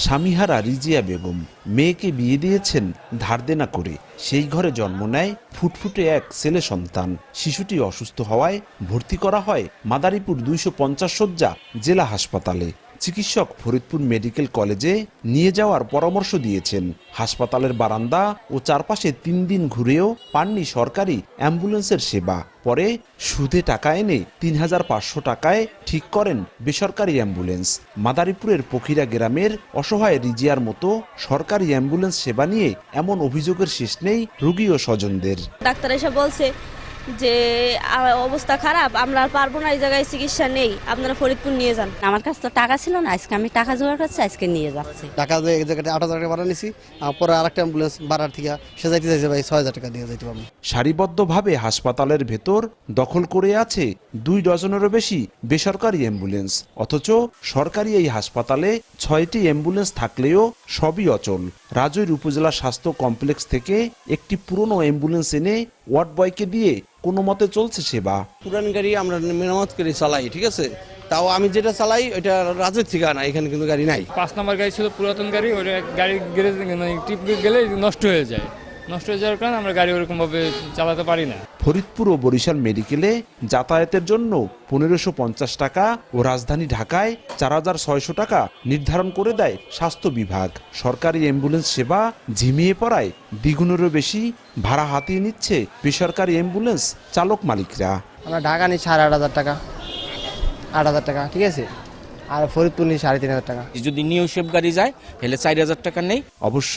স্বামীহারা রিজিয়া বেগম মেয়েকে বিয়ে দিয়েছেন ধার দেনা করে। সেই ঘরে জন্ম নেয় ফুটফুটে এক ছেলে সন্তান। শিশুটি অসুস্থ হওয়ায় ভর্তি করা হয় মাদারীপুর 250 শয্যা জেলা হাসপাতালে। চিকিৎসক ফরিদপুর মেডিকেল কলেজে নিয়ে যাওয়ার পরামর্শ দিয়েছেন। হাসপাতালের বারান্দা ও চারপাশে 3 দিন ঘুরেও পাননি সরকারি অ্যাম্বুলেন্সের সেবা। পরে সুদে টাকা এনে 3500 টাকায় ঠিক করেন বেসরকারি অ্যাম্বুলেন্স। মাদারীপুরের পখিরা গ্রামের অসহায় রিজিয়ার মতো সরকারি অ্যাম্বুলেন্স সেবা নিয়ে এমন অভিযোগের শেষ নেই রোগী ও স্বজনদের। ডাক্তার এসে বলছে যে অবস্থা খারাপ, আমরা আর পারবো না, এই জায়গায় চিকিৎসা নেই, আপনারা ফরিদপুর নিয়ে যান। আমার কাছে তো টাকা ছিল না, আজকে আমি টাকা জোগাড় করছি, আজকে নিয়ে যাচ্ছি। টাকা এই জায়গাটা 8000 টাকা ভাড়া নিছি, পরে আরেকটা অ্যাম্বুলেন্স ভাড়ার থেকে সে যাইতে চাইছে ভাই 6000 টাকা দিয়ে যাইতে পারবো। সারিবদ্ধভাবে হাসপাতালের ভেতর দখল করে আছে 2 ডজনেরও বেশি বেসরকারি অ্যাম্বুলেন্স। অথচ সরকারি এই হাসপাতালে 6টি অ্যাম্বুলেন্স থাকলেও সবই অচল। রাজৈর উপজেলা স্বাস্থ্য কমপ্লেক্স থেকে একটি পুরনো অ্যাম্বুলেন্স এনে ওয়ার্ড বয়কে দিয়ে কোনো মতে চলছে সেবা। পুরান গাড়ি আমরা মেরামত করে চালাই, ঠিক আছে, তাও আমি যেটা চালাই ওইটা রাজের ঠিকানা, এখানে কিন্তু গাড়ি নাই। 5 নম্বর গাড়ি ছিল পুরাতন গাড়ি, ওই গাড়ি গ্যারেজ মানে টিপ গেলে নষ্ট হয়ে যায়। নষ্ট হয়ে যাওয়ার কারণে আমরা গাড়ি ওরকম ভাবে চালাতে পারি না। ফরিদপুর ও বরিশাল মেডিকেলে যাতায়াতের জন্য 1550 টাকা ও রাজধানী ঢাকায় 4600 টাকা নির্ধারণ করে দেয় স্বাস্থ্য বিভাগ। সরকারি অ্যাম্বুলেন্স সেবা ঝিমিয়ে পড়ায় দ্বিগুণেরও বেশি ভাড়া হাতিয়ে নিচ্ছে বেসরকারি অ্যাম্বুলেন্স চালক মালিকরা। আমরা ঢাকা নিই 8500 টাকা, 8000 টাকা, ঠিক আছে, আর ফরিদপুর নিই 3500 টাকা। যদি নিউ শেপ গাড়ি যায় তাহলে 4000 টাকা নেই। অবশ্য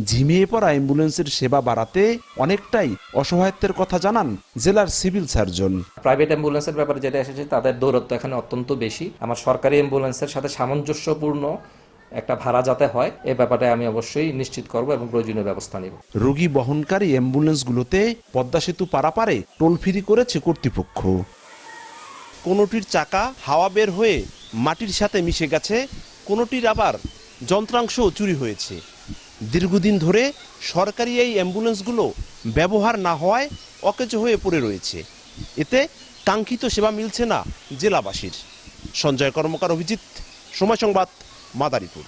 ঝিমিয়ে পড়া অ্যাম্বুলেন্সের সেবা বাড়াতে অনেকটাই অসহায়ত্বের কথা জানান জেলার সিভিল সার্জন। প্রাইভেট অ্যাম্বুলেন্সের ব্যাপারে যেটা এসেছে, তাদের দৌরত্ব এখানে অত্যন্ত বেশি। আমার সরকারি অ্যাম্বুলেন্সের সাথে সামঞ্জস্যপূর্ণ একটা ভাড়া যাতে হয়, এ ব্যাপারে আমি অবশ্যই নিশ্চিত করব এবং প্রয়োজনীয় ব্যবস্থা নেব। রোগী বহনকারী অ্যাম্বুলেন্সগুলোতে পদ্মা সেতু পারাপারে টোল ফ্রি করেছে কর্তৃপক্ষ। কোনোটির চাকা হাওয়া বের হয়ে মাটির সাথে মিশে গেছে, কোনোটির আবার যন্ত্রাংশও চুরি হয়েছে। দীর্ঘদিন ধরে সরকারি এই অ্যাম্বুলেন্সগুলো ব্যবহার না হওয়ায় অকেজো হয়ে পড়ে রয়েছে। এতে কাঙ্ক্ষিত সেবা মিলছে না জেলাবাসীর। সঞ্জয় কর্মকার, অভিজিৎ, সময় সংবাদ, মাদারীপুর।